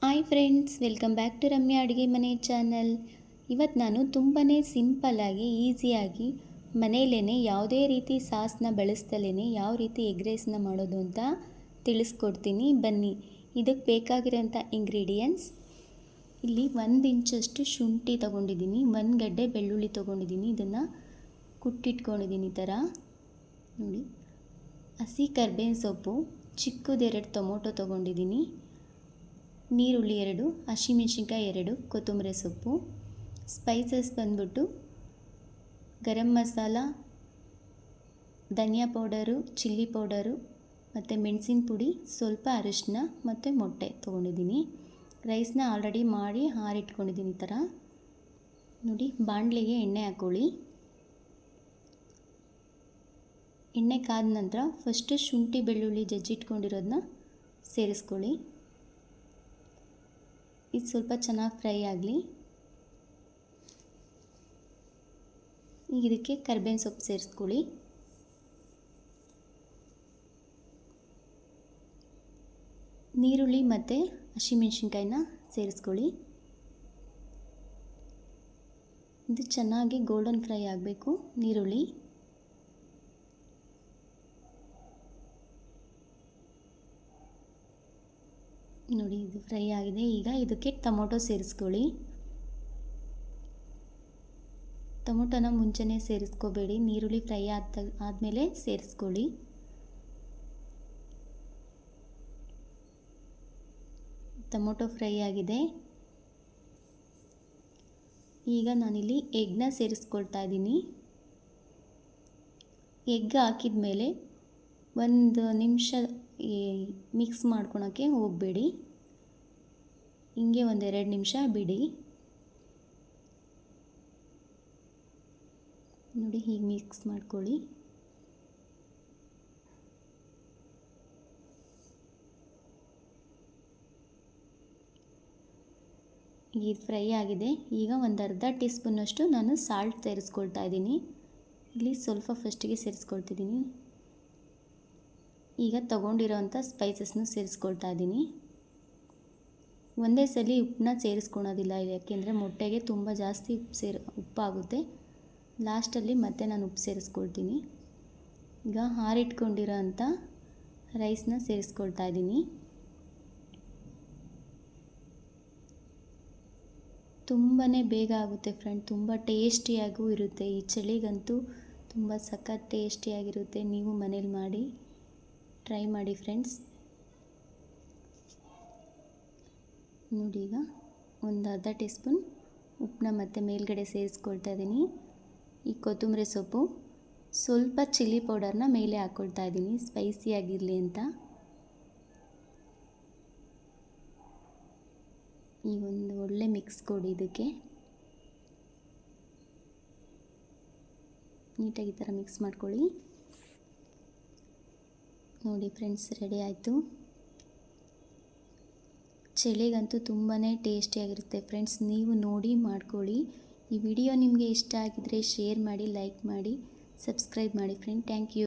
Hi friends, welcome back to Ramya ಅಡುಗೆ ಮನೆ channel. ಇವತ್ತು ನಾನು ತುಂಬಾ ಸಿಂಪಲ್ಲಾಗಿ ಈಸಿಯಾಗಿ ಮನೆಯಲ್ಲೇ ಯಾವುದೇ ರೀತಿ ಸಾಸ್ನ ಬಳಸ್ದಲೇ ಯಾವ ರೀತಿ ಎಗ್ ರೈಸ್ನ ಮಾಡೋದು ಅಂತ ತಿಳಿಸ್ಕೊಡ್ತೀನಿ. ಬನ್ನಿ. ಇದಕ್ಕೆ ಬೇಕಾಗಿರೋಂಥ ಇಂಗ್ರೀಡಿಯೆಂಟ್ಸ್ ಇಲ್ಲಿ 1 ಇಂಚಷ್ಟು ಶುಂಠಿ ತೊಗೊಂಡಿದ್ದೀನಿ, 1 ಗಡ್ಡೆ ಬೆಳ್ಳುಳ್ಳಿ ತೊಗೊಂಡಿದ್ದೀನಿ. ಇದನ್ನು ಕುಟ್ಟಿಟ್ಕೊಂಡಿದ್ದೀನಿ ಈ ಥರ ನೋಡಿ. ಹಸಿ ಕರ್ಬೇವಿನ ಸೊಪ್ಪು, ಚಿಕ್ಕದು 2 ಟೊಮೊಟೊ ತೊಗೊಂಡಿದ್ದೀನಿ, ನೀರುಳ್ಳಿ 2, ಹಸಿಮೆಣ್ಸಿನ್ಕಾಯಿ 2, ಕೊತ್ತಂಬರಿ ಸೊಪ್ಪು. ಸ್ಪೈಸಸ್ ಬಂದ್ಬಿಟ್ಟು ಗರಂ ಮಸಾಲ, ಧನಿಯಾ ಪೌಡರು, ಚಿಲ್ಲಿ ಪೌಡರು ಮತ್ತು ಮೆಣಸಿನ ಪುಡಿ, ಸ್ವಲ್ಪ ಅರಿಶಿನ ಮತ್ತು ಮೊಟ್ಟೆ ತೊಗೊಂಡಿದ್ದೀನಿ. ರೈಸ್ನ ಆಲ್ರೆಡಿ ಮಾಡಿ ಆರಿಟ್ಕೊಂಡಿದ್ದೀನಿ ಈ ಥರ ನೋಡಿ. ಬಾಣಲೆಗೆ ಎಣ್ಣೆ ಹಾಕ್ಕೊಳ್ಳಿ. ಎಣ್ಣೆ ಕಾದ ನಂತರ ಫಸ್ಟು ಶುಂಠಿ ಬೆಳ್ಳುಳ್ಳಿ ಜಜ್ಜಿಟ್ಕೊಂಡಿರೋದನ್ನ ಸೇರಿಸ್ಕೊಳ್ಳಿ. ಇದು ಸ್ವಲ್ಪ ಚೆನ್ನಾಗಿ ಫ್ರೈ ಆಗಲಿ. ಈಗ ಇದಕ್ಕೆ ಕರ್ಬೇವಿನ ಸೊಪ್ಪು ಸೇರಿಸ್ಕೊಳ್ಳಿ. ನೀರುಳ್ಳಿ ಮತ್ತು ಹಸಿಮೆಣ್ಸಿನ್ಕಾಯಿನ ಸೇರಿಸ್ಕೊಳ್ಳಿ. ಇದು ಚೆನ್ನಾಗಿ ಗೋಲ್ಡನ್ ಫ್ರೈ ಆಗಬೇಕು ನೀರುಳ್ಳಿ. ನೋಡಿ, ಇದು ಫ್ರೈ ಆಗಿದೆ. ಈಗ ಇದಕ್ಕೆ ಟೊಮೊಟೊ ಸೇರಿಸ್ಕೊಳ್ಳಿ. ಟೊಮೊಟೊನ ಮುಂಚೆನೇ ಸೇರಿಸ್ಕೋಬೇಡಿ, ನೀರುಳ್ಳಿ ಫ್ರೈ ಆದಮೇಲೆ ಸೇರಿಸ್ಕೊಳ್ಳಿ. ಟೊಮೊಟೊ ಫ್ರೈ ಆಗಿದೆ. ಈಗ ನಾನಿಲ್ಲಿ ಎಗ್ನ ಸೇರಿಸ್ಕೊಳ್ತಾ ಇದ್ದೀನಿ. ಎಗ್ ಹಾಕಿದ ಮೇಲೆ 1 ನಿಮಿಷ ಮಿಕ್ಸ್ ಮಾಡ್ಕೊಳಕ್ಕೆ ಹೋಗಬೇಡಿ, ಹಿಂಗೆ 1-2 ನಿಮಿಷ ಬಿಡಿ. ನೋಡಿ, ಹೀಗೆ ಮಿಕ್ಸ್ ಮಾಡ್ಕೊಳ್ಳಿ. ಇದು ಫ್ರೈ ಆಗಿದೆ. ಈಗ 1 ಅರ್ಧ ಟೀ ಸ್ಪೂನಷ್ಟು ನಾನು ಸಾಲ್ಟ್ ಸೇರಿಸ್ಕೊಳ್ತಾ ಇದ್ದೀನಿ. ಇಲ್ಲಿ ಸ್ವಲ್ಪ ಫಸ್ಟಿಗೆ ಸೇರಿಸ್ಕೊಳ್ತಿದ್ದೀನಿ. ಈಗ ತೊಗೊಂಡಿರೋವಂಥ ಸ್ಪೈಸಸ್ನ ಸೇರಿಸ್ಕೊಳ್ತಾ ಇದ್ದೀನಿ. ಒಂದೇ ಸಲ ಉಪ್ಪನ್ನ ಸೇರಿಸ್ಕೊಳೋದಿಲ್ಲ, ಯಾಕೆಂದರೆ ಮೊಟ್ಟೆಗೆ ತುಂಬ ಜಾಸ್ತಿ ಉಪ್ಪಾಗುತ್ತೆ. ಲಾಸ್ಟಲ್ಲಿ ಮತ್ತೆ ನಾನು ಉಪ್ಪು ಸೇರಿಸ್ಕೊಳ್ತೀನಿ. ಈಗ ಆರಿಟ್ಕೊಂಡಿರೋ ಅಂಥ ರೈಸ್ನ ಸೇರಿಸ್ಕೊಳ್ತಾ ಇದ್ದೀನಿ. ತುಂಬಾ ಬೇಗ ಆಗುತ್ತೆ ಫ್ರೆಂಡ್, ತುಂಬ ಟೇಸ್ಟಿಯಾಗೂ ಇರುತ್ತೆ. ಈ ಚಳಿಗಂತೂ ತುಂಬ ಸಖತ್ ಟೇಸ್ಟಿಯಾಗಿರುತ್ತೆ. ನೀವು ಮನೇಲಿ ಮಾಡಿ ಟ್ರೈ ಮಾಡಿ ಫ್ರೆಂಡ್ಸ್. ನೋಡಿ, ಈಗ 1 ಅರ್ಧ ಟೀ ಸ್ಪೂನ್ ಉಪ್ಪನ್ನ ಮತ್ತೆ ಮೇಲ್ಗಡೆ ಸೇರಿಸ್ಕೊಳ್ತಾ ಇದ್ದೀನಿ. ಈ ಕೊತ್ತಂಬರಿ ಸೊಪ್ಪು, ಸ್ವಲ್ಪ ಚಿಲ್ಲಿ ಪೌಡರ್ನ ಮೇಲೆ ಹಾಕ್ಕೊಳ್ತಾ ಇದ್ದೀನಿ ಸ್ಪೈಸಿಯಾಗಿರಲಿ ಅಂತ. ಈಗ ಒಂದು ಒಳ್ಳೆ ಮಿಕ್ಸ್ ಕೊಡಿ. ಇದಕ್ಕೆ ನೀಟಾಗಿ ಈ ಥರ ಮಿಕ್ಸ್ ಮಾಡ್ಕೊಳ್ಳಿ. ನೋಡಿ ಫ್ರೆಂಡ್ಸ್, ರೆಡಿ ಆಯಿತು. ಚಳಿಗಂತೂ ತುಂಬಾ ಟೇಸ್ಟಿಯಾಗಿರುತ್ತೆ ಫ್ರೆಂಡ್ಸ್. ನೀವು ನೋಡಿ ಮಾಡ್ಕೊಳ್ಳಿ. ಈ ವಿಡಿಯೋ ನಿಮಗೆ ಇಷ್ಟ ಆಗಿದರೆ ಶೇರ್ ಮಾಡಿ, ಲೈಕ್ ಮಾಡಿ, ಸಬ್ಸ್ಕ್ರೈಬ್ ಮಾಡಿ ಫ್ರೆಂಡ್. Thank you.